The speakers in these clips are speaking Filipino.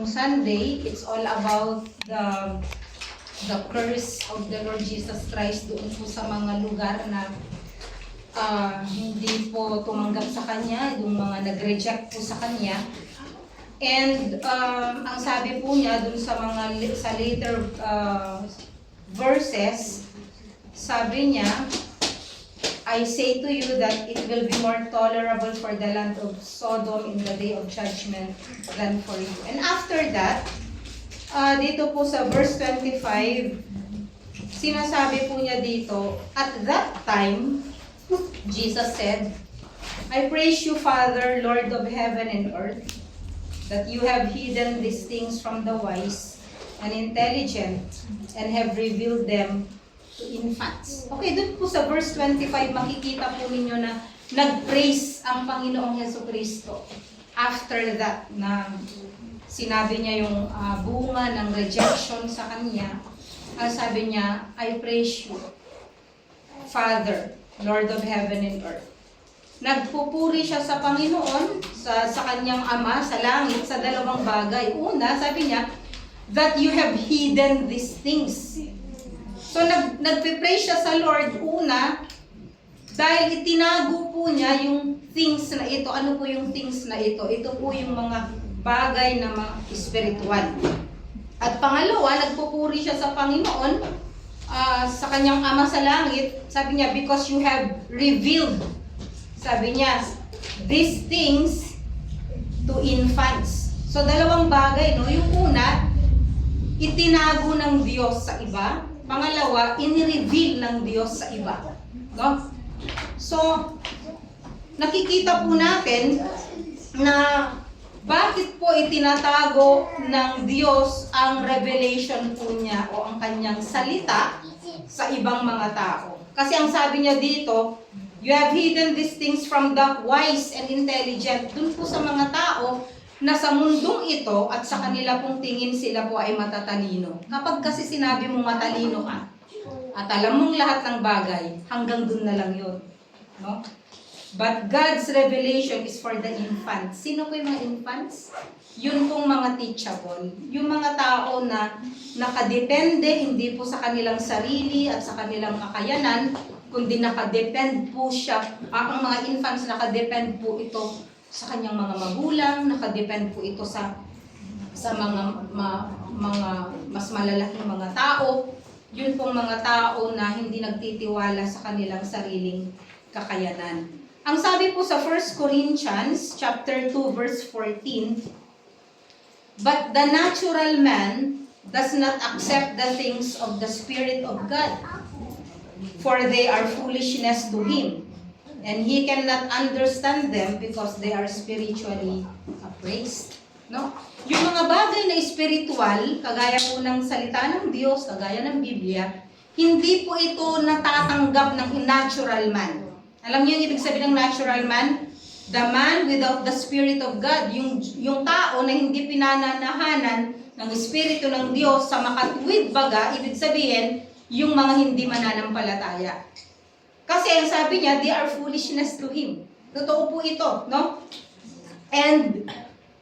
Sunday, it's all about the curse of the Lord Jesus Christ doon po sa mga lugar na hindi po tumanggap sa Kanya, yung mga nag-reject po sa Kanya. And ang sabi po niya doon sa later verses, sabi niya, I say to you that it will be more tolerable for the land of Sodom in the day of judgment than for you. And after that, dito po sa verse 25, sinasabi po niya dito, at that time, Jesus said, I praise you, Father, Lord of heaven and earth, that you have hidden these things from the wise and intelligent and have revealed them to infants. Okay, doon po sa verse 25, makikita po ninyo na nag-praise ang Panginoong Jesucristo. After that, na sinabi niya yung bunga ng rejection sa Kanya, sabi niya, I praise you, Father, Lord of heaven and earth. Nagpupuri siya sa Panginoon, sa Kanyang Ama, sa langit, sa dalawang bagay. Una, sabi niya, that you have hidden these things. So, nagpipraise siya sa Lord, una, dahil itinago po niya yung things na ito. Ano po yung things na ito? Ito po yung mga bagay na mga spiritual. At pangalawa, nagpupuri siya sa Panginoon, sa Kanyang Ama sa langit. Sabi niya, because you have revealed, sabi niya, these things to infants. So, dalawang bagay, no? Yung una, itinago ng Diyos sa iba. Pangalawa, ini-reveal ng Diyos sa iba. No? So, nakikita po natin na bakit po itinatago ng Diyos ang revelation po niya o ang kanyang salita sa ibang mga tao. Kasi ang sabi niya dito, you have hidden these things from the wise and intelligent. Dun po sa mga tao na sa mundong ito at sa kanila pong tingin sila po ay matatalino. Kapag kasi sinabi mong matalino ka at alam mong lahat ng bagay, hanggang dun na lang yun. No? But God's revelation is for the infants. Sino po yung mga infants? Yun pong mga teachable. Yung mga tao na nakadepende, hindi po sa kanilang sarili at sa kanilang kakayanan, kundi nakadepend po siya. Ang mga infants, nakadepend po ito sa kanyang mga magulang, nakadepend po ito sa mga mas malalaking mga tao. Yun pong mga tao na hindi nagtitiwala sa kanilang sariling kakayanan. Ang sabi po sa 1 Corinthians chapter 2 verse 14, but the natural man does not accept the things of the Spirit of God, for they are foolishness to him, and he cannot understand them because they are spiritually appraised. No? Yung mga bagay na spiritual, kagaya po ng salita ng Diyos, kagaya ng Biblia, hindi po ito natatanggap ng natural man. Alam niyo yung ibig sabihin ng natural man? The man without the Spirit of God. Yung tao na hindi pinananahanan ng Espiritu ng Diyos sa makatwid baga, ibig sabihin, yung mga hindi mananampalataya. Kasi ang sabi niya, they are foolishness to him. Totoo po ito, no? And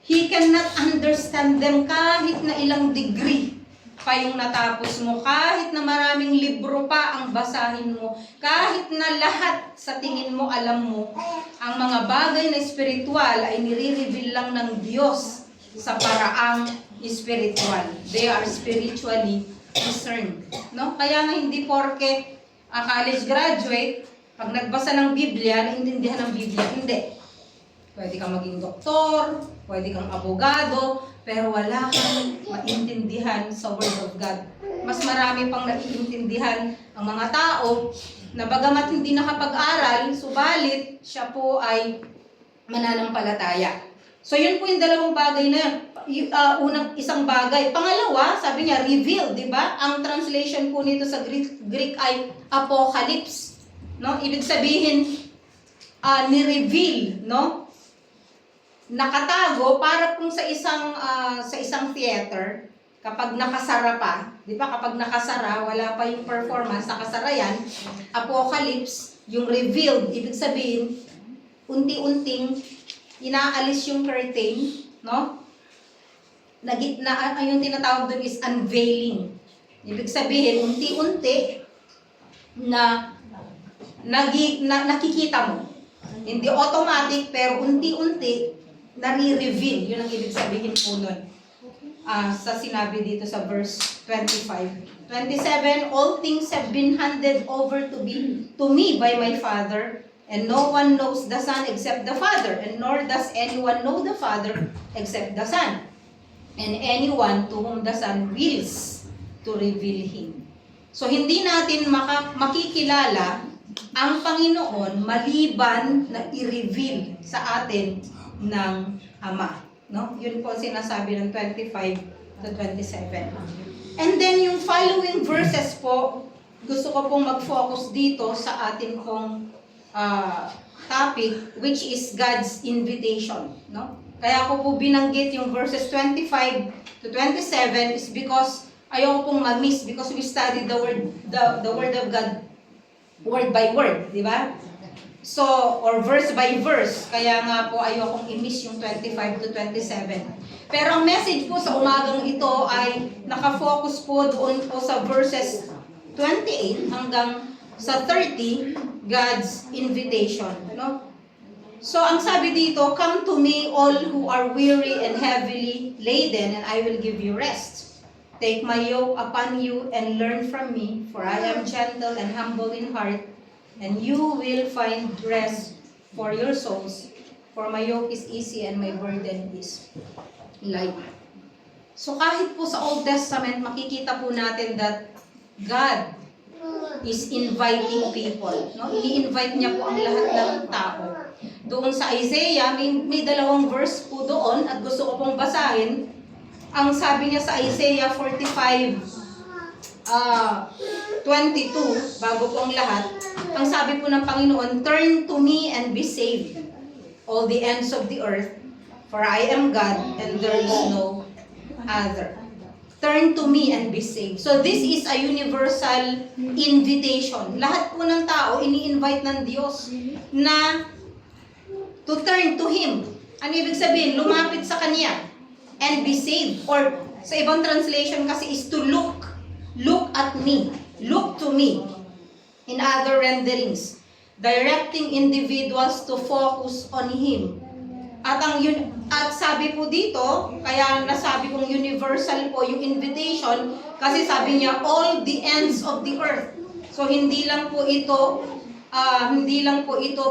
he cannot understand them kahit na ilang degree pa yung natapos mo, kahit na maraming libro pa ang basahin mo, kahit na lahat sa tingin mo alam mo, ang mga bagay na espiritual ay nire-reveal lang ng Diyos sa paraang espiritual. They are spiritually discerned. No? Kaya nga hindi porke college graduate, pag nagbasa ng Biblia, naintindihan ng Biblia, hindi. Pwede kang maging doktor, pwede kang abogado, pero wala kang maintindihan sa Word of God. Mas marami pang naiintindihan ang mga tao na bagamat hindi nakapag-aral, subalit siya po ay mananampalataya. So yun po yung dalawang bagay na unang isang bagay. Pangalawa, sabi niya, reveal, di ba? Ang translation po nito sa Greek ay apocalypse. No? Ibig sabihin, ni-reveal, no? Nakatago para kung sa isang theater, kapag nakasara pa, di ba? Kapag nakasara, wala pa yung performance, nakasara yan, apocalypse, yung revealed, ibig sabihin, unti-unting inaalis yung curtain, no? yung tinatawag doon is unveiling. Ibig sabihin, unti-unti na nakikita mo. Hindi automatic, pero unti-unti nare-reveal. Yun ang ibig sabihin po nun. Sa sinabi dito sa verse 25. 27, all things have been handed over to me by my Father, and no one knows the Son except the Father, and nor does anyone know the Father except the Son, and anyone to whom the Son wills to reveal Him. So, hindi natin makikilala ang Panginoon maliban na i-reveal sa atin ng Ama. No? Yun po sinasabi ng 25 to 27. And then yung following verses po, gusto ko pong mag-focus dito sa atin pong topic, which is God's invitation. No? Kaya ko po binanggit yung verses 25 to 27 is because ayoko pong ma-miss because we studied the word of God word by word, di ba? So, or verse by verse. Kaya nga po ayokong i-miss yung 25 to 27. Pero ang message po sa umagang ito ay nakafocus po doon po sa verses 28 hanggang sa 30, God's invitation. No? So, ang sabi dito, come to me all who are weary and heavily laden, and I will give you rest. Take my yoke upon you and learn from me, for I am gentle and humble in heart, and you will find rest for your souls. For my yoke is easy and my burden is light. So kahit po sa Old Testament, makikita po natin that God is inviting people. No? Ini-invite niya po ang lahat ng tao. Doon sa Isaiah, may dalawang verse po doon at gusto ko pong basahin. Ang sabi niya sa Isaiah 45, 22, bago po ang lahat, ang sabi po ng Panginoon, turn to me and be saved, all the ends of the earth, for I am God and there is no other. Turn to me and be saved. So this is a universal invitation. Lahat po ng tao, ini-invite ng Diyos na to turn to Him. Ano ibig sabihin? Lumapit sa Kanya and be saved. Or sa ibang translation kasi is to look at me. Look to me. In other renderings, directing individuals to focus on Him. At sabi po dito, kaya nasabi kong universal po yung invitation, kasi sabi niya, all the ends of the earth. So hindi lang po ito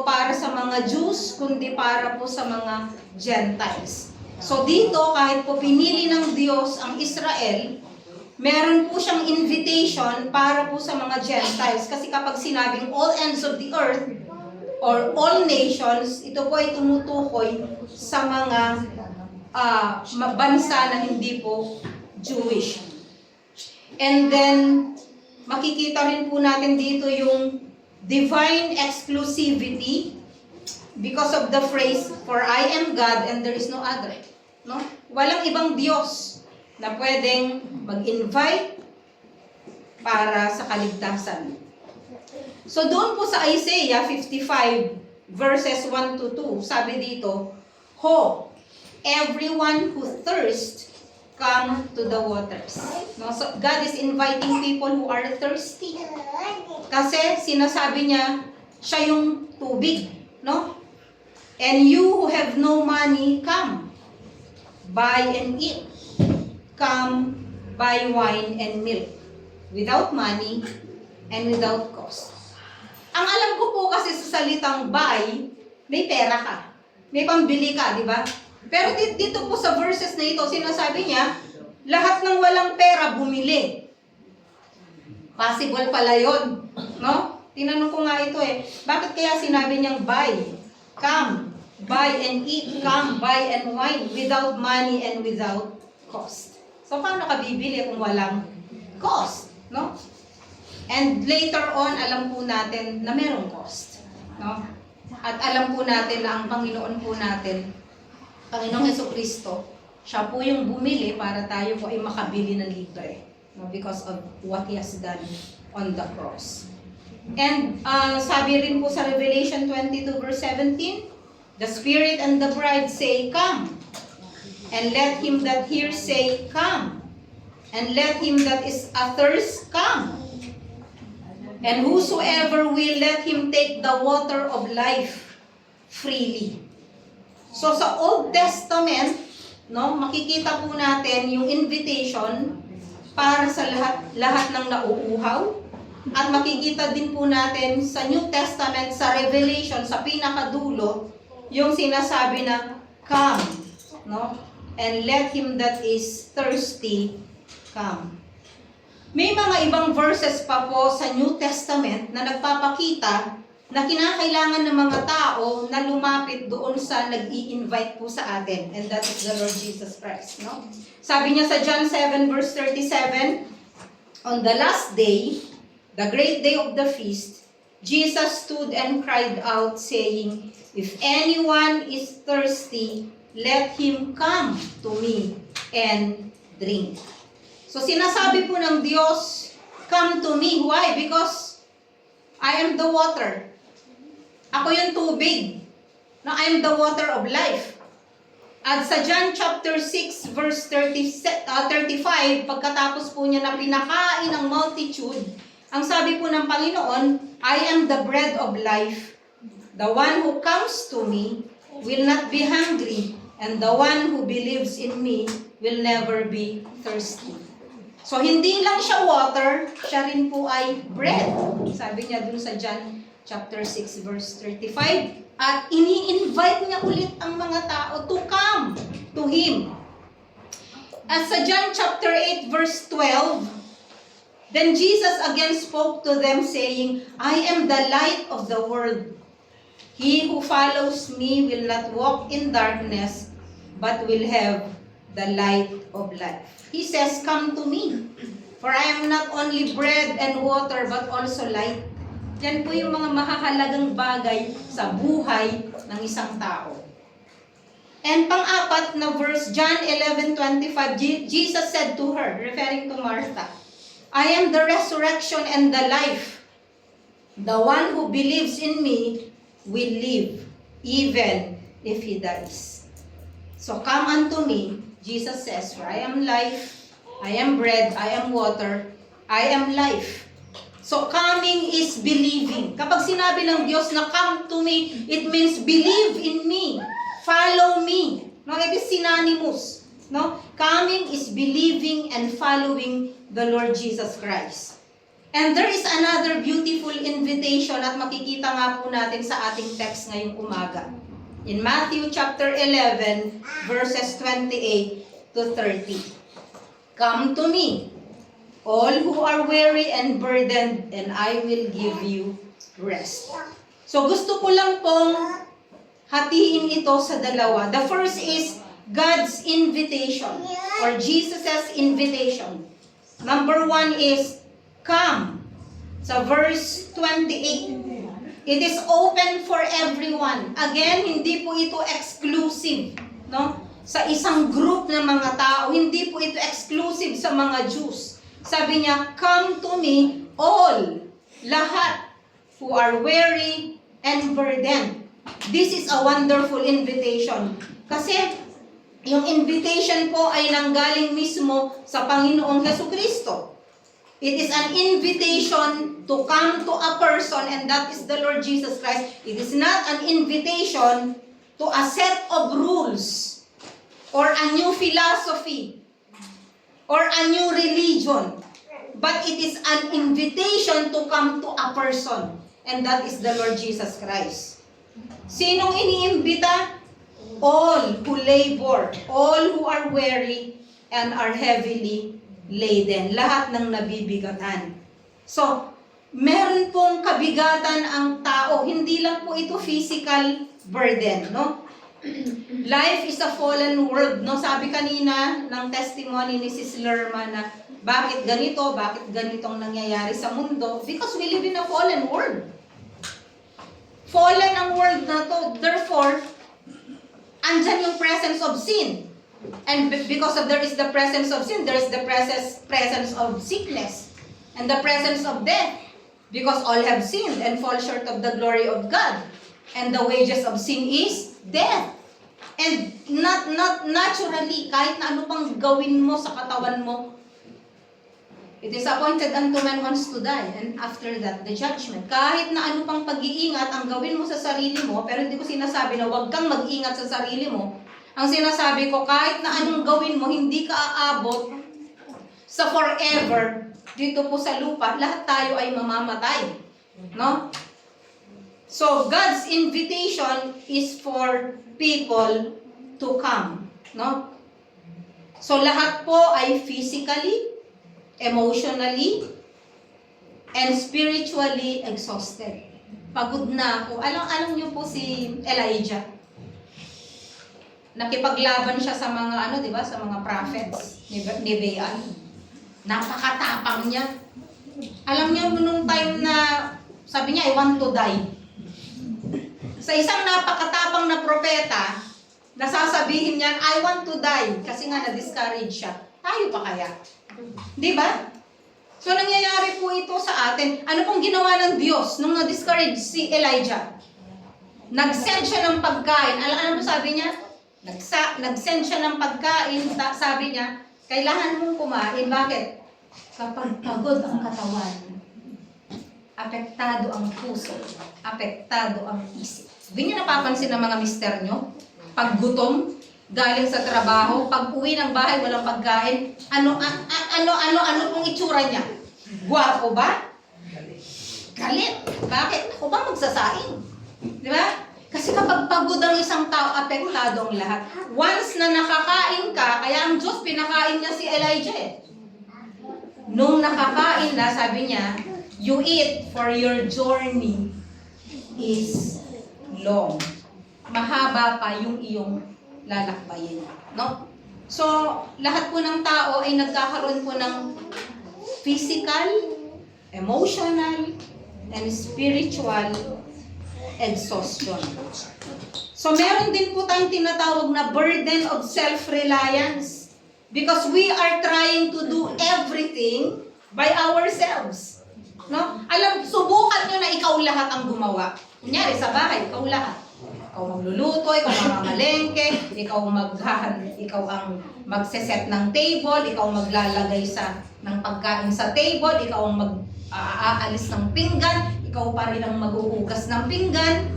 para sa mga Jews, kundi para po sa mga Gentiles. So dito, kahit po pinili ng Diyos ang Israel, meron po siyang invitation para po sa mga Gentiles. Kasi kapag sinabing all ends of the earth, or all nations, ito po ay tumutukoy sa mga bansa na hindi po Jewish. And then, makikita rin po natin dito yung divine exclusivity because of the phrase, for I am God and there is no other. No? Walang ibang Diyos na pwedeng mag-invite para sa kaligtasan. So doon po sa Isaiah 55 verses 1 to 2, sabi dito, Ho, everyone who thirsts, come to the waters. No? So God is inviting people who are thirsty. Kasi sinasabi niya, siya yung tubig. No? And you who have no money, come, buy and eat. Come, buy wine and milk, without money and without cost. Ang alam ko po kasi sa salitang buy, may pera ka. May pambili ka, di ba? Pero dito po sa verses na ito, sinasabi niya, lahat ng walang pera, bumili. Possible pala yun. No? Tinanong ko nga ito bakit kaya sinabi niyang buy? Come, buy and eat. Come, buy and wine, without money and without cost. So, paano ka bibili kung walang cost? No? And later on, alam po natin na merong cost. No? At alam po natin na ang Panginoon po natin, Panginoong Jesucristo, siya po yung bumili para tayo po ay makabili ng libre. No? Because of what He has done on the cross. And sabi rin po sa Revelation 22 verse 17, the Spirit and the bride say, come. And let him that hears say, Come. And let him that is athirst come. And whosoever will, let him take the water of life freely. So sa Old Testament, no, makikita po natin yung invitation para sa lahat ng nauuhaw. At makikita din po natin sa New Testament, sa Revelation, sa pinakadulo, yung sinasabi na, Come, no? And let him that is thirsty come. May mga ibang verses pa po sa New Testament na nagpapakita na kinakailangan ng mga tao na lumapit doon sa nag-i-invite po sa atin. And that is the Lord Jesus Christ, no? Sabi niya sa John 7 verse 37, On the last day, the great day of the feast, Jesus stood and cried out, saying, If anyone is thirsty, let him come to me and drink. So sinasabi po ng Diyos, come to me. Why? Because I am the water. Ako yung tubig. No, I am the water of life. At sa John chapter 6 verse 35, pagkatapos po niya na pinakain ang multitude, ang sabi po ng Panginoon, I am the bread of life. The one who comes to me will not be hungry, and the one who believes in me will never be thirsty. So hindi lang siya water, siya rin po ay bread. Sabi niya dun sa John chapter 6 verse 35. At ini-invite niya ulit ang mga tao to come to Him. At sa John chapter 8 verse 12, Then Jesus again spoke to them saying, I am the light of the world. He who follows me will not walk in darkness, but will have the light of life. He says, come to me. For I am not only bread and water, but also light. Yan po yung mga mahahalagang bagay sa buhay ng isang tao. And pang-apat na verse, John 11:25, Jesus said to her, referring to Martha, I am the resurrection and the life. The one who believes in me will live, even if he dies. So come unto me, Jesus says, for I am life, I am bread, I am water, I am life. So coming is believing. Kapag sinabi ng Diyos na come to me, it means believe in me, follow me. No, it is synonymous. No? Coming is believing and following the Lord Jesus Christ. And there is another beautiful invitation at makikita nga po natin sa ating text ngayong umaga. In Matthew chapter 11, verses 28 to 30. Come to me, all who are weary and burdened, and I will give you rest. So gusto ko lang pong hatiin ito sa dalawa. The first is God's invitation or Jesus' invitation. Number 1 is come. Sa verse 28, it is open for everyone. Again, hindi po ito exclusive, no? Sa isang group ng mga tao, hindi po ito exclusive sa mga Jews. Sabi niya, come to me, all, lahat, who are weary and burdened. This is a wonderful invitation. Kasi, yung invitation po ay nanggaling mismo sa Panginoong Jesucristo. It is an invitation to come to a person, and that is the Lord Jesus Christ. It is not an invitation to a set of rules or a new philosophy or a new religion. But it is an invitation to come to a person, and that is the Lord Jesus Christ. Sinong iniimbita? All who labor, all who are weary and are heavily laden. Lahat ng nabibigatan. So, meron pong kabigatan ang tao. Hindi lang po ito physical burden, no? Life is a fallen world, no? Sabi kanina ng testimony ni Sis Lerma na bakit ganitong nangyayari sa mundo? Because we live in a fallen world. Fallen ang world na to. Therefore, andyan yung presence of sin. And because of there is the presence of sin, there is the presence of sickness and the presence of death. Because all have sinned and fall short of the glory of God. And the wages of sin is death. And not naturally, kahit na ano pang gawin mo sa katawan mo, it is appointed unto man once to die, and after that, the judgment. Kahit na ano pang pag-iingat ang gawin mo sa sarili mo, pero hindi ko sinasabi na huwag kang mag-ingat sa sarili mo. Ang sinasabi ko, kahit na anong gawin mo, hindi ka aabot sa forever dito po sa lupa, lahat tayo ay mamamatay. No? So, God's invitation is for people to come. No? So, lahat po ay physically, emotionally, and spiritually exhausted. Pagod na ako. Alam niyo po si Elijah. Nakipaglaban siya sa mga di ba, sa mga prophets ni Baal. Napakatapang niya. Alam niyo nung time na sabi niya, I want to die. Sa isang napakatapang na propeta, nasasabihin niyan, I want to die. Kasi nga na-discourage siya. Tayo pa kaya? Di ba? So, nangyayari po ito sa atin. Ano pong ginawa ng Diyos nung na-discourage si Elijah? Nag-send siya ng pagkain. Ano sabi niya? Nag-send siya ng pagkain. Sabi niya, kailangan mong kumain. Bakit? Kapag pagod ang katawan, apektado ang puso, apektado ang isip. Hindi niyo napapansin ng mga mister nyo? Pag gutom, galing sa trabaho, pag uwi ng bahay, walang pagkain, ano pong itsura niya? Gwapo ba? Galit. Bakit? Ako ba magsasaing? Di ba? Kasi kapag pagod ang isang tao, apektado ang lahat. Once na nakakain ka, kaya ang Diyos pinakain niya si Elijah eh. Nung nakakain na, sabi niya, you eat for your journey is long. Mahaba pa yung iyong lalakbayin. No? So, lahat po ng tao ay nagkakaroon po ng physical, emotional, and spiritual exhaustion. So, meron din po tayong tinatawag na burden of self-reliance because we are trying to do everything by ourselves. No? Subukan nyo na ikaw lahat ang gumawa. Kunyari, sa bahay, ikaw lahat. Ikaw magluluto, ikaw mamamalengke, ikaw ang magseset ng table, ikaw maglalagay ng pagkain sa table, ikaw ang mag-aalis ng pinggan, ikaw pa rin ang maghuhugas ng pinggan.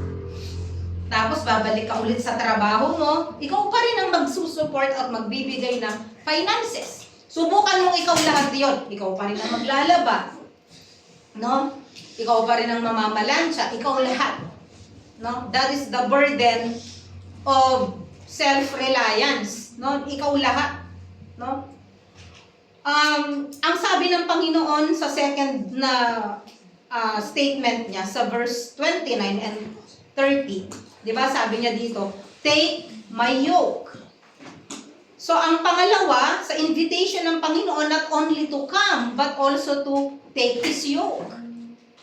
Tapos babalik ka ulit sa trabaho mo, ikaw pa rin ang magsusupport at magbibigay ng finances. Subukan mong ikaw lahat yon. Ikaw pa rin ang maglalaba. No? Ikaw pa rin ang mamamalansya, ikaw lahat. No? That is the burden of self-reliance. No? Ikaw lahat. No? Ang sabi ng Panginoon sa second na statement niya, sa verse 29 and 30, di ba sabi niya dito, take my yoke. So ang pangalawa, sa invitation ng Panginoon, not only to come, but also to take His yoke.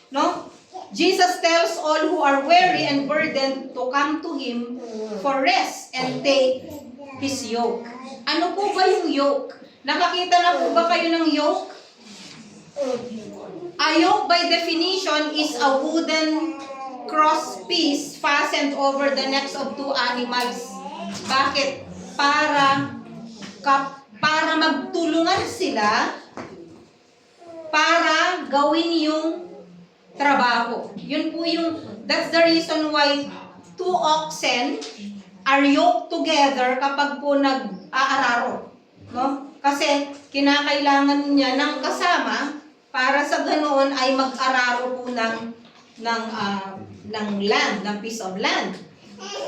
No? Jesus tells all who are weary and burdened to come to Him for rest and take His yoke. Ano po ba yung yoke? Nakakita na po ba kayo ng yoke? A yoke by definition is a wooden cross piece fastened over the necks of two animals. Bakit? Para magtulungan sila para gawin yung trabaho. Yun po that's the reason why two oxen are yoked together kapag po nag-aararo. No? Kasi kinakailangan niya ng kasama para sa ganoon ay mag-araro po ng land, ng piece of land.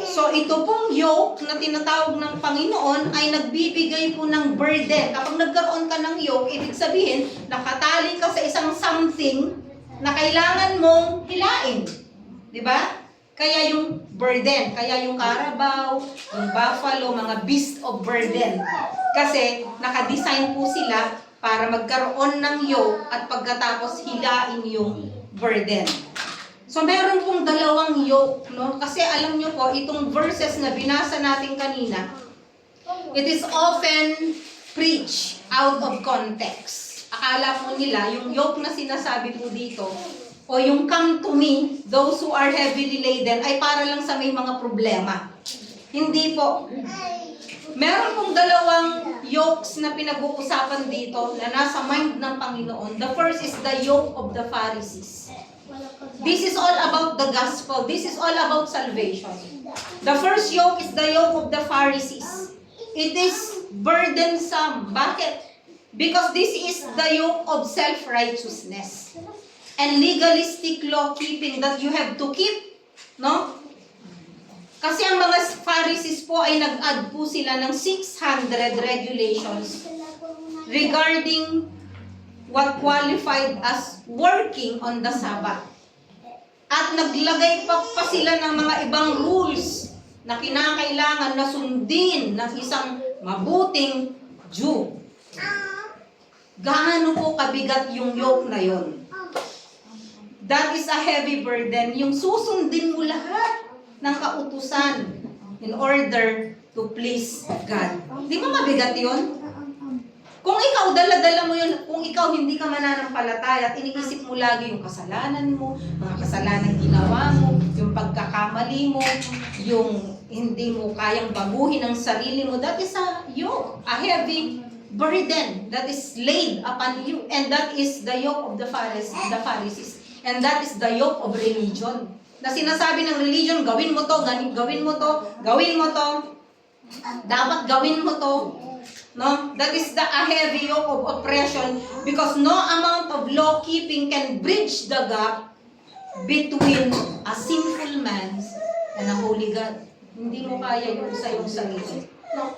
So ito pong yoke na tinatawag ng Panginoon ay nagbibigay po ng burden. Kapag nagkaroon ka ng yoke, ibig sabihin, nakatali ka sa isang something na kailangan mong hilain. Di ba? Kaya yung burden, kaya yung carabao, yung buffalo, mga beast of burden. Kasi nakadesign po sila para magkaroon ng yoke at pagkatapos hilain yung burden. So meron pong dalawang yoke, no? Kasi alam nyo po, itong verses na binasa natin kanina, it is often preached out of context. Akala po nila, yung yoke na sinasabi po dito, o yung come to me, those who are heavily laden, ay para lang sa may mga problema. Hindi po. Meron pong dalawang yokes na pinag-uusapan dito na nasa mind ng Panginoon. The first is the yoke of the Pharisees. This is all about the gospel. This is all about salvation. The first yoke is the yoke of the Pharisees. It is burdensome. Bakit? Because this is the yoke of self-righteousness and legalistic law-keeping that you have to keep. No? Kasi ang mga Pharisees po ay nag-add po sila ng 600 regulations regarding what qualified as working on the Sabbath. At naglagay pa sila ng mga ibang rules na kinakailangan na sundin ng isang mabuting Jew. Gaano po kabigat yung yoke na yon? That is a heavy burden. Yung susundin mo lahat ng kautusan in order to please God. Di ba mabigat yun? Kung ikaw, dala-dala mo yun, kung ikaw hindi ka mananampalataya at iniisip mo lagi yung kasalanan mo, mga kasalanan ginawa mo, yung pagkakamali mo, yung hindi mo kayang baguhin ang sarili mo, that is a yoke, a heavy burden that is laid upon you. And that is the yoke of the Pharisees. And that is the yoke of religion. Na sinasabi ng religion, gawin mo to, gawin mo to, gawin mo to, dapat gawin mo to. No? That is a heavy yoke of oppression because no amount of law-keeping can bridge the gap between a sinful man and a holy God. Hindi mo kaya yung sa iyong sarili. No?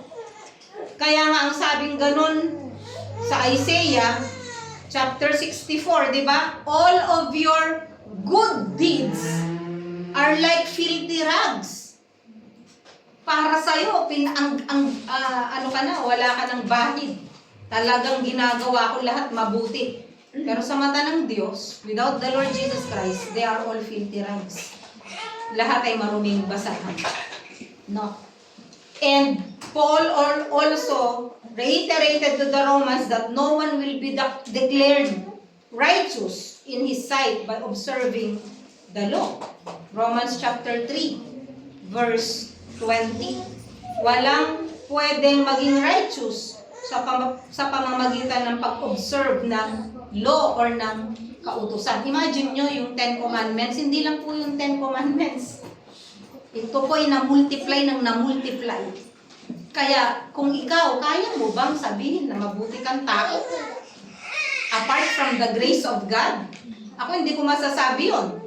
Kaya nga ang sabing ganun sa Isaiah chapter 64, di ba? All of your good deeds are like filthy rags. Para sa'yo, ano ka na, wala ka ng bahid. Talagang ginagawa ko lahat mabuti. Pero sa mata ng Diyos, without the Lord Jesus Christ, they are all filthy rags. Lahat ay maruming basahan. No. And Paul also reiterated to the Romans that no one will be declared righteous in his sight by observing the law. Romans chapter 3, verse 20. Walang pwedeng maging righteous sa pamamagitan ng pag-observe ng law or ng kautusan. Imagine nyo yung 10 Commandments. Hindi lang po yung 10 Commandments. Ito po ay na-multiply ng na-multiply. Kaya kung ikaw, kaya mo bang sabihin na mabuti kang tao? Apart from the grace of God? Ako hindi ko masasabi yun.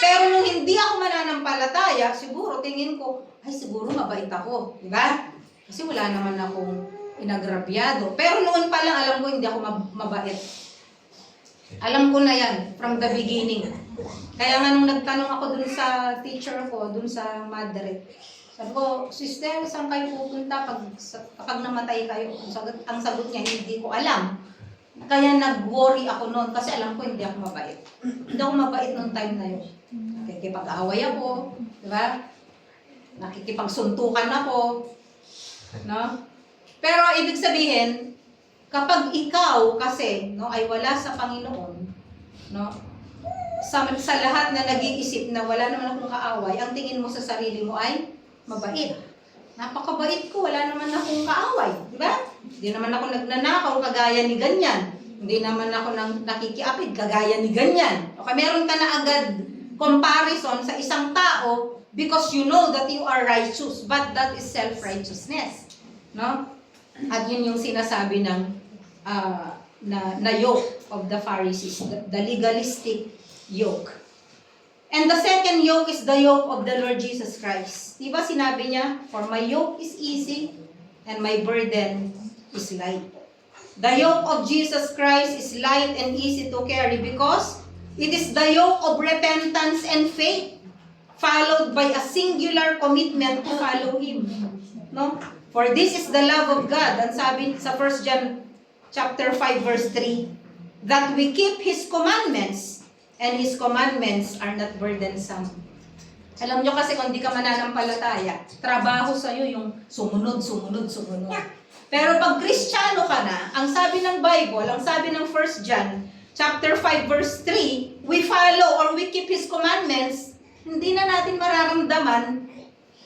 Pero nung hindi ako mananampalataya, siguro tingin ko, ay siguro mabait ako. Diba? Kasi wala naman akong inagrabyado. Pero noon pa lang alam ko hindi ako mabait. Alam ko na yan from the beginning. Kaya nga nung nagtanong ako dun sa teacher ko, dun sa Madrid, sabi ko, sister, saan kayo pupunta kapag namatay kayo? Ang sagot niya, hindi ko alam. Kaya nag-worry ako noon kasi alam ko hindi ako mabait. Hindi ako mabait noong time na yun. Nakikipag-away ako, di ba? Nakikipagsuntukan ako. No? Pero ibig sabihin, kapag ikaw kasi no, ay wala sa Panginoon, no, sa lahat na nag-iisip na wala naman akong kaaway, ang tingin mo sa sarili mo ay mabait. Napakabait ko, wala naman akong kaaway, di ba? Hindi naman ako nagnanakaw kagaya ni ganyan. Hindi naman ako nakikiapid kagaya ni ganyan. Okay, meron ka na agad comparison sa isang tao because you know that you are righteous, but that is self-righteousness. No? At yun yung sinasabi ng na yoke of the Pharisees, the legalistic yoke. And the second yoke is the yoke of the Lord Jesus Christ. Diba sinabi niya, for my yoke is easy and my burden is light. The yoke of Jesus Christ is light and easy to carry because it is the yoke of repentance and faith followed by a singular commitment to follow Him. No? For this is the love of God. Ang sabi sa 1 John chapter 5 verse 3, that we keep His commandments and His commandments are not burdensome. Alam nyo kasi kung di ka mananampalataya, trabaho sa'yo yung sumunod. Pero pag Kristiyano ka na, ang sabi ng Bible, ang sabi ng 1 John chapter 5 verse 3, we follow or we keep His commandments, hindi na natin mararamdaman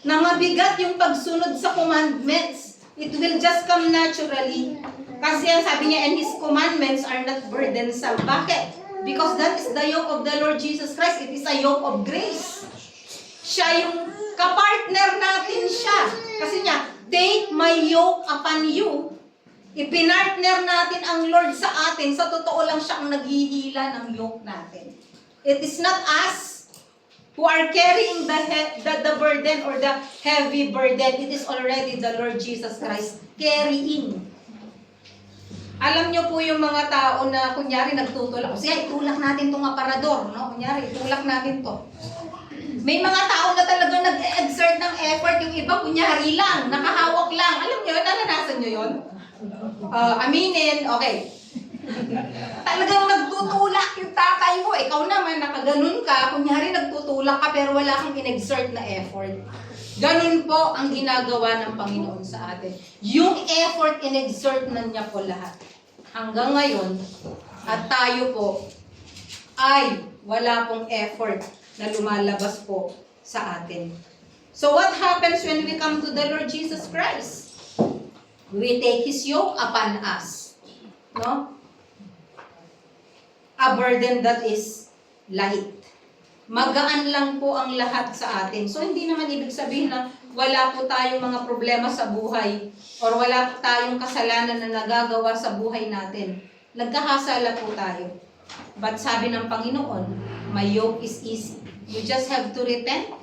na mabigat yung pagsunod sa commandments. It will just come naturally. Kasi ang sabi niya, and His commandments are not burdensome. Bakit? Because that is the yoke of the Lord Jesus Christ. It is a yoke of grace. Siya yung kapartner natin siya. Kasi niya, take my yoke upon you. Ipinartner natin ang Lord sa atin. Sa totoo lang siya ang naghihila ng yoke natin. It is not us who are carrying the burden or the heavy burden. It is already the Lord Jesus Christ carrying. Alam niyo po yung mga tao na kunyari nagtutulak. Sige, itulak natin tong aparador. No? Kunyari, itulak natin to. May mga tao na talagang nag-exert ng effort. Yung iba, kunyari lang, nakahawak lang. Alam niyo, naranasan niyo yun? Aminin, okay. Talagang nagtutulak yung tatay mo. Ikaw naman, nakaganon ka. Kunyari, nagtutulak ka pero wala kang in-exert na effort. Ganun po ang ginagawa ng Panginoon sa atin. Yung effort, in-exert na niya po lahat. Hanggang ngayon, at tayo po, ay wala pong effort na lumalabas po sa atin. So what happens when we come to the Lord Jesus Christ? We take His yoke upon us. No? A burden that is light. Magaan lang po ang lahat sa atin. So, hindi naman ibig sabihin na wala po tayong mga problema sa buhay or wala po tayong kasalanan na nagagawa sa buhay natin. Nagkakasala po tayo. But sabi ng Panginoon, my yoke is easy. You just have to repent,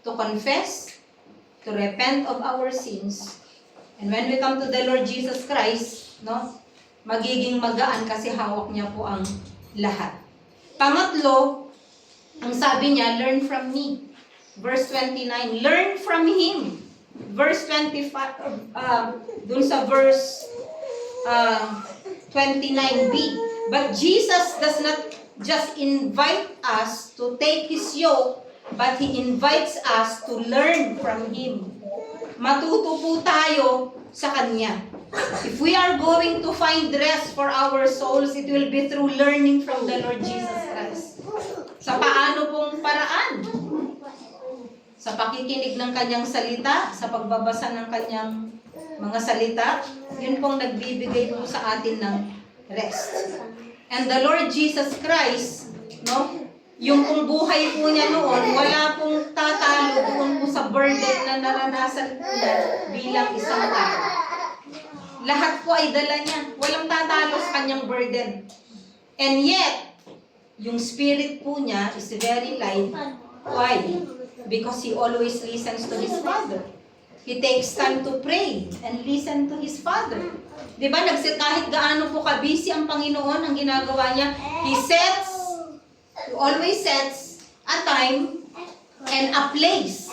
to confess, to repent of our sins. And when we come to the Lord Jesus Christ, no, magiging magaan kasi hawak niya po ang lahat. Pangatlo, ang sabi niya, learn from me. Verse 29, learn from Him. Verse 25, dun sa verse 29b. But Jesus does not just invite us to take His yoke, but He invites us to learn from Him. Matuto po tayo sa Kanya. If we are going to find rest for our souls, it will be through learning from the Lord Jesus Christ. Sa paano pong paraan? Sa pakikinig ng Kanyang salita, sa pagbabasa ng Kanyang mga salita, yun pong nagbibigay po sa atin ng rest. And the Lord Jesus Christ, no, yung pong buhay po niya noon, wala pong tatalo doon po sa burden na naranasan po niya bilang isang tao. Lahat po ay dala niya. Walang tatalo sa kanyang burden. And yet, yung spirit po niya is very light. Why? Because He always listens to His Father. He takes time to pray and listen to His Father. Diba, kahit gaano po ka-busy ang Panginoon, ang ginagawa niya, He always sets a time and a place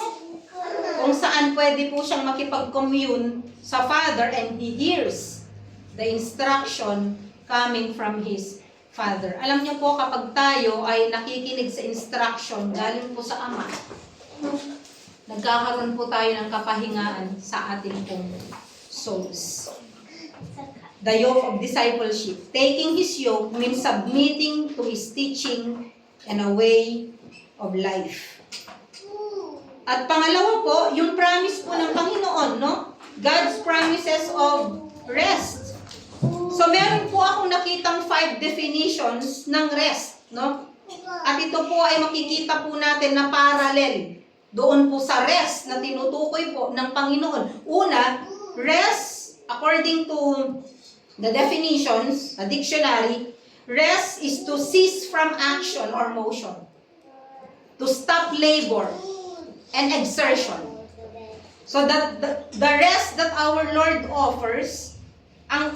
kung saan pwede po siyang makipag-commune sa Father and He hears the instruction coming from His Father. Alam niyo po, kapag tayo ay nakikinig sa instruction galing po sa Ama, nagkakaroon po tayo ng kapahingaan sa ating pong souls. The yoke of discipleship. Taking His yoke means submitting to His teaching and a way of life. At pangalawa po, yung promise po ng Panginoon, no? God's promises of rest. So, meron po akong nakitang 5 definitions ng rest, no? At ito po ay makikita po natin na parallel doon po sa rest na tinutukoy po ng Panginoon. Una, rest, according to the definitions, a dictionary, rest is to cease from action or motion, to stop labor and exertion. So that the rest that our Lord offers, ang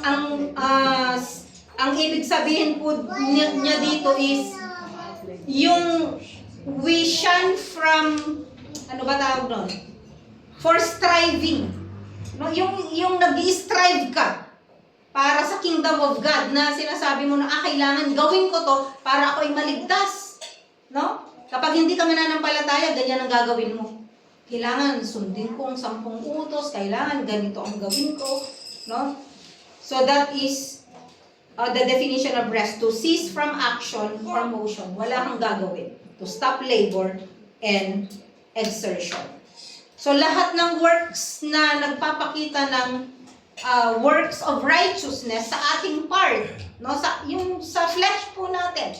ibig sabihin po niya dito is yung we shun from, ano ba tawag doon? For striving. No, yung nag-i-strive ka para sa kingdom of God na sinasabi mo na kailangan gawin ko to para ako ay maligtas. No? Kapag hindi ka mananampalataya, ganyan ang gagawin mo. Kailangan sundin ko ang 10 utos, kailangan ganito ang gawin ko. No? So that is the definition of rest, to cease from action or motion. Wala kang gagawin. To stop labor and exertion. So lahat ng works na nagpapakita ng works of righteousness sa ating part, no, sa flesh po natin.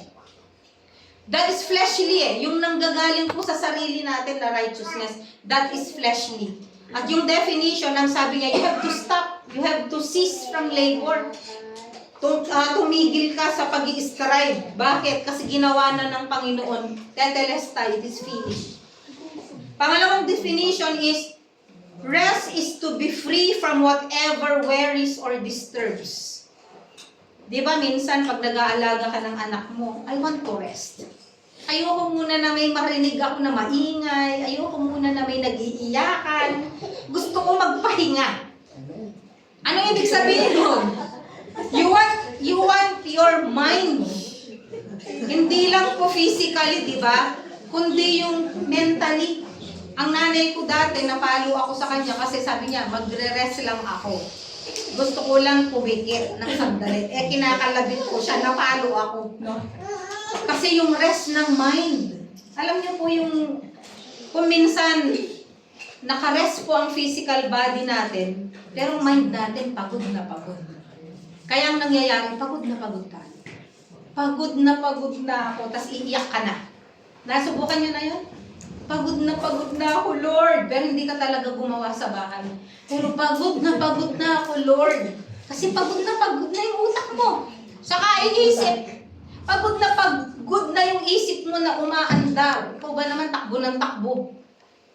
That is fleshly eh. Yung nanggagaling po sa sarili natin na righteousness, that is fleshly. At yung definition, ang sabi niya, you have to stop, you have to cease from labor. Tumigil ka sa pag-i-strive. Bakit? Kasi ginawa na ng Panginoon. Tetelestai, it is finished. Pangalawang definition is, rest is to be free from whatever worries or disturbs. Di ba minsan pag nag-aalaga ka ng anak mo, I want to rest. Ayoko muna na may marinig ako na maingay. Ayoko muna na may nag-iiyakan. Gusto ko magpahinga. Ano ibig sabihin nun? You want your mind. Hindi lang po physically, di ba? Kundi yung mentally. Ang nanay ko dati, napalo ako sa kanya kasi sabi niya, magre-rest lang ako. Gusto ko lang pumikit ng sandali. Kinakalabit ko siya, napalo ako. No? Kasi yung rest ng mind. Alam niyo po yung, kung minsan, nakarest po ang physical body natin, pero mind natin pagod na pagod. Kaya ang nangyayari, pagod na pagod tayo. Pagod na ako, tas iiyak ka na. Nasubukan niyo na yun? Pagod na ako, Lord. Pero hindi ka talaga gumawa sa bahay. Pero pagod na ako, Lord. Kasi pagod na yung utak mo. Saka iisip. Pagod na yung isip mo na umaandar. Ikaw ba naman takbo ng takbo?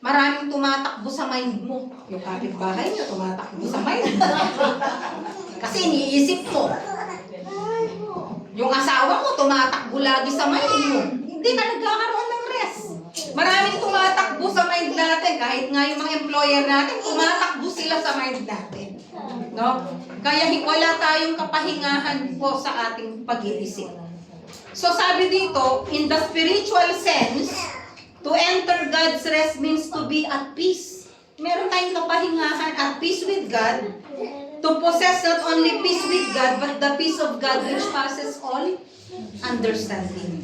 Maraming tumatakbo sa mind mo. Yung kapitbahay niyo, tumatakbo sa mind mo. Kasi iniisip mo. Yung asawa mo, tumatakbo lagi sa mind mo. Hindi ka nagkakaroon ng rest. Maraming tumatakbo sa mind natin. Kahit nga yung mga employer natin, tumatakbo sila sa mind natin. No? Kaya wala tayong kapahingahan po sa ating pag-iisip. So sabi dito, in the spiritual sense, to enter God's rest means to be at peace. Meron tayong kapahingahan at peace with God. To possess not only peace with God, but the peace of God which passes all understanding.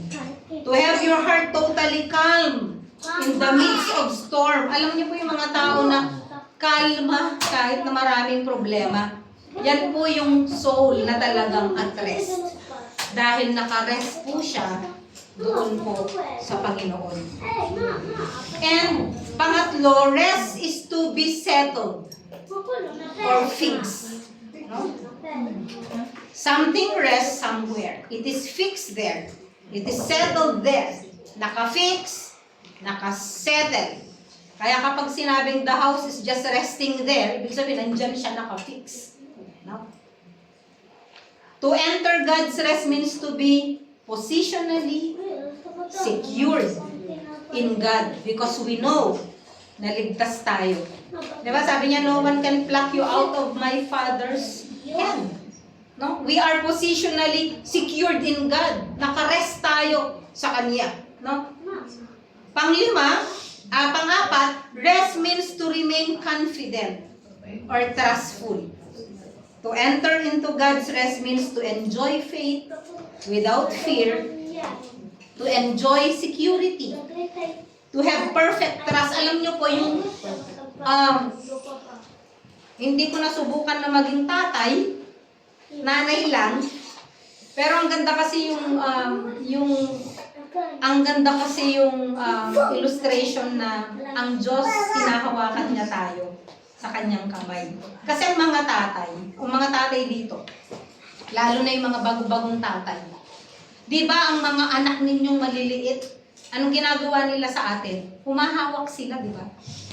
To have your heart totally calm in the midst of storm. Alam niyo po yung mga tao na kalma kahit na maraming problema. Yan po yung soul na talagang at rest. Dahil nakarest po siya doon po sa Panginoon. And pangatlo, rest is to be settled or fixed. No? Something rests somewhere. It is fixed there. It is settled there. Naka-fix, naka-settle. Kaya kapag sinabing the house is just resting there, ibig sabihin, nandyan siya naka-fix. No? To enter God's rest means to be positionally secured in God because we know na ligtas tayo. Diba sabi niya, no one can pluck you out of my Father's hand. No? We are positionally secured in God. Nakarest tayo sa Kanya. No? Pang-apat, rest means to remain confident or trustful. To enter into God's rest means to enjoy faith without fear, to enjoy security, to have perfect trust. Alam niyo po yung hindi ko nasubukan na maging tatay, nanay lang. Pero ang ganda kasi yung illustration na ang Diyos hinahawakan niya tayo sa kanyang kamay. Kasi ang mga tatay dito, lalo na yung mga bago-bagong tatay, di ba ang mga anak ninyong maliliit, anong ginagawa nila sa atin? Humahawak sila, di ba?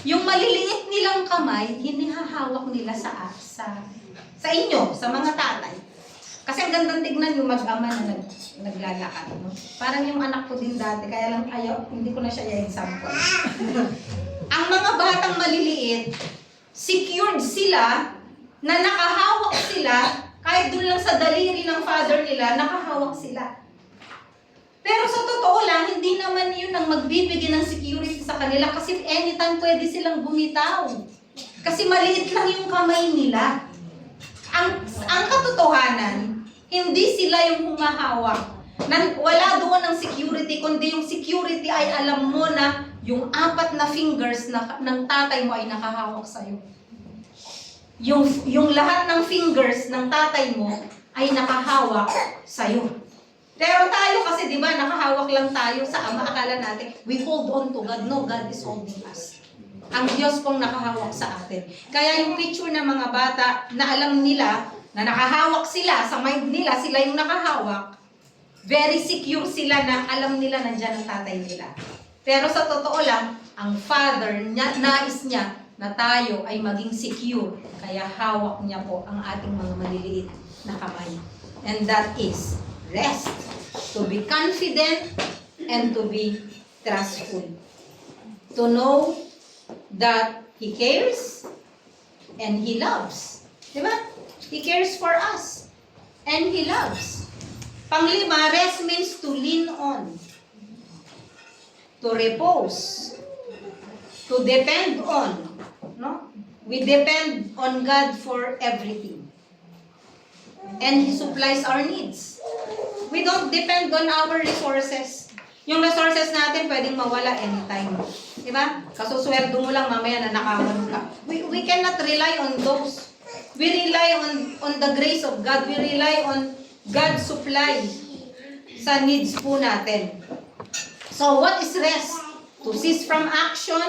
Yung maliliit nilang kamay, hinihahawak nila sa inyo, sa mga tatay. Kasi ang gandang tignan yung mag-ama na naglalakad. No? Parang yung anak ko din dati, kaya lang hindi ko na siya i-example. Ang mga batang maliliit, secured sila, na nakahawak sila, kahit doon lang sa daliri ng father nila, nakahawak sila. Pero sa totoo lang, hindi naman yun ang magbibigay ng security sa kanila kasi anytime pwede silang bumitaw. Kasi maliit lang yung kamay nila. Ang katotohanan, hindi sila yung humahawak. Wala doon ang security, kundi yung security ay alam mo na yung 4 na fingers ng tatay mo ay nakahawak sa'yo. Yung lahat ng fingers ng tatay mo ay nakahawak sa'yo. Pero tayo kasi, di ba, nakahawak lang tayo sa Ama. Akala natin, we hold on to God. No, God is holding us. Ang Diyos pong nakahawak sa atin. Kaya yung picture ng mga bata na alam nila na nakahawak sila, sa mind nila, sila yung nakahawak, very secure sila na alam nila nandyan ang tatay nila. Pero sa totoo lang, ang Father, nais niya na tayo ay maging secure. Kaya hawak niya po ang ating mga maliliit na kamay. And that is rest. To be confident and to be trustful. To know that He cares and He loves. Diba? He cares for us and He loves. Panglima, rest means to lean on, to repose, to depend on. No? We depend on God for everything. And He supplies our needs. We don't depend on our resources. Yung resources natin pwedeng mawala anytime. Diba? Kasusweldo mo lang mamaya na nakawan ka. We cannot rely on those. We rely on the grace of God. We rely on God's supply sa needs po natin. So what is rest? To cease from action,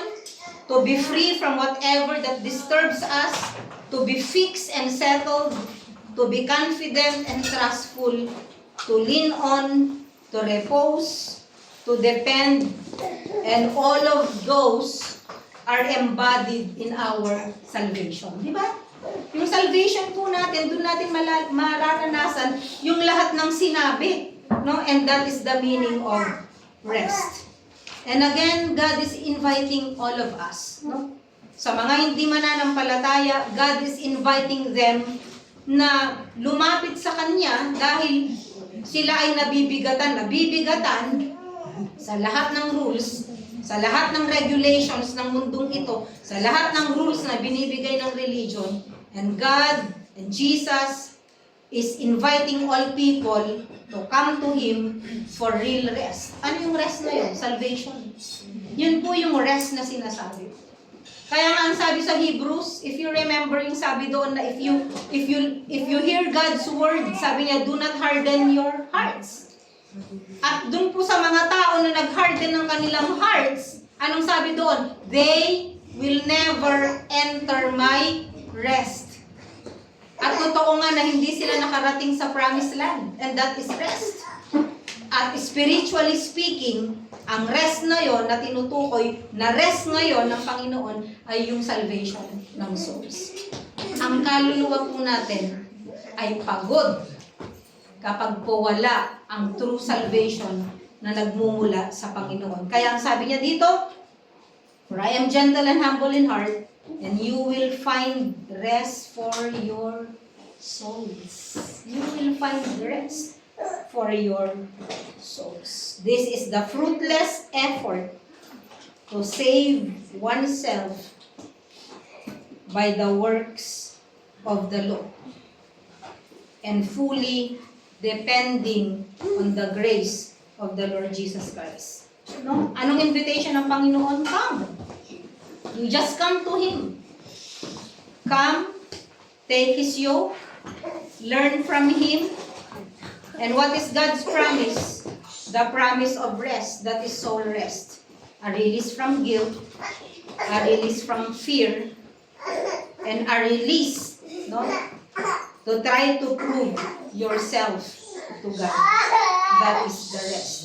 to be free from whatever that disturbs us, to be fixed and settled, to be confident and trustful, to lean on, to repose, to depend, and all of those are embodied in our salvation. Di ba? Yung salvation po natin, doon natin mararanasan yung lahat ng sinabi. No? And that is the meaning of rest. And again, God is inviting all of us. No? Sa mga hindi mananampalataya, God is inviting them na lumapit sa Kanya dahil sila ay nabibigatan sa lahat ng rules, sa lahat ng regulations ng mundong ito, sa lahat ng rules na binibigay ng religion. And God and Jesus is inviting all people to come to Him for real rest. Ano yung rest na yun? Salvation. Yun po yung rest na sinasabi. Kaya nga ang sabi sa Hebrews, if you remember yung sabi doon na if you hear God's word, sabi niya, do not harden your hearts. At doon po sa mga tao na nag-harden ng kanilang hearts, anong sabi doon? They will never enter my rest. At totoo nga na hindi sila nakarating sa promised land. And that is rest. At spiritually speaking, ang rest na yon na tinutukoy, na rest ngayon ng Panginoon ay yung salvation ng souls. Ang kaluluwa po natin ay pagod kapag po wala ang true salvation na nagmumula sa Panginoon. Kaya ang sabi niya dito, for I am gentle and humble in heart, and you will find rest for your souls. You will find rest for your souls. This is the fruitless effort to save oneself by the works of the law and fully depending on the grace of the Lord Jesus Christ. No? Anong invitation ng Panginoon? Come. You just come to Him. Come, take His yoke, learn from Him. And what is God's promise? The promise of rest, that is soul rest. A release from guilt, a release from fear, and a release, no, to try to prove yourself to God. That is the rest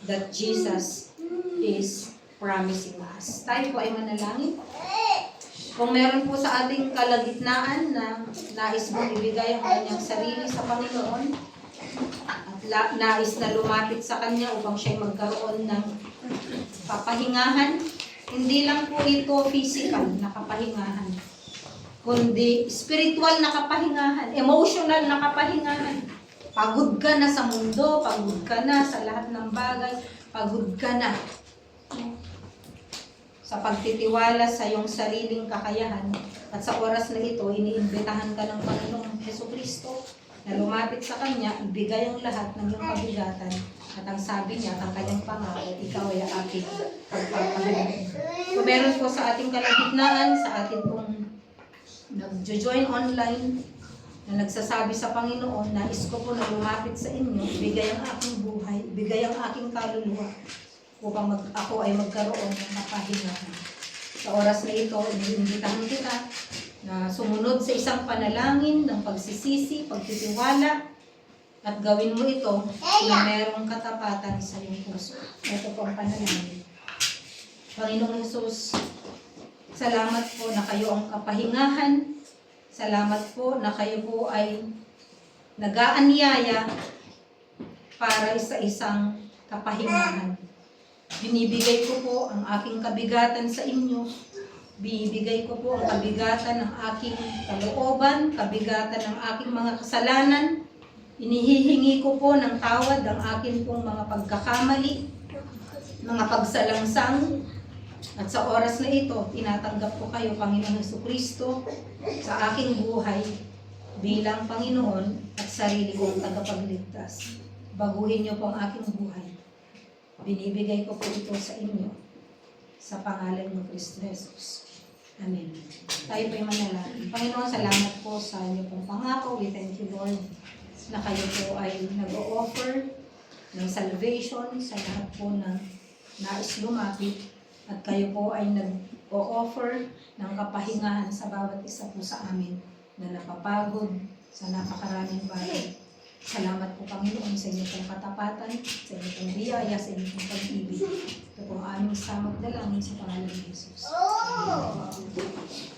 that Jesus is promising us. Tayo po ay manalangin. Kung meron po sa ating kalagitnaan na nais mong ibigay ang kanyang sarili sa Panginoon, at nais na lumapit sa Kanya upang siya'y magkaroon ng kapahingahan, hindi lang po ito physical na kapahingahan, kundi spiritual na kapahingahan, emotional na kapahingahan. Pagod ka na sa mundo, pagod ka na sa lahat ng bagay, pagod ka na sa pagtitiwala sa iyong sariling kakayahan. At sa oras na ito, iniimbitahan ka ng Panginoong Jesucristo na lumapit sa Kanya, ibigay ang lahat ng iyong kabigatan. At ang sabi niya, ang kanyang pangako, ikaw ay aking pagpapahalin. Kung meron po sa ating kalagitnaan, sa ating pong nag-join online, na nagsasabi sa Panginoon, nais ko po na lumapit sa inyo, ibigay ang aking buhay, ibigay ang aking kaluluwa, upang ako ay magkaroon ng kapahingahan. Sa oras na ito, iniimbitahan kita na sumunod sa isang panalangin ng pagsisisi, pagtitiwala, at gawin mo ito na merong katapatan sa iyong puso. Ito po ang panalangin. Panginoong Hesus, salamat po na kayo ang kapahingahan. Salamat po na kayo po ay nag-aanyaya para sa isang kapahingahan. Binibigay ko po ang aking kabigatan sa inyo. Binibigay ko po ang kabigatan ng aking kalooban, kabigatan ng aking mga kasalanan. Inihihingi ko po ng tawad ang akin pong mga pagkakamali, mga pagsalangsang. At sa oras na ito, tinatanggap ko kayo, Panginoong Jesucristo, sa aking buhay bilang Panginoon at sarili kong tagapagligtas. Baguhin niyo po ang aking buhay. Binibigay ko po ito sa inyo sa pangalan ng Kristo Jesus. Amen. Tayo po'y manalangin. Panginoon, salamat po sa inyo pong pangako. We thank you, Lord, na kayo po ay nag-o-offer ng salvation sa lahat po ng nais lumapit at kayo po ay nag-o-offer ng kapahingahan sa bawat isa po sa amin na napapagod sa napakaraming bagay. Salamat po, Panginoon, sa inyo pong katapatan, sa inyo pong biyaya, sa inyo pong pag-ibig. Ito po ang aming samag dalangin sa pangalan ng Jesus. Amen.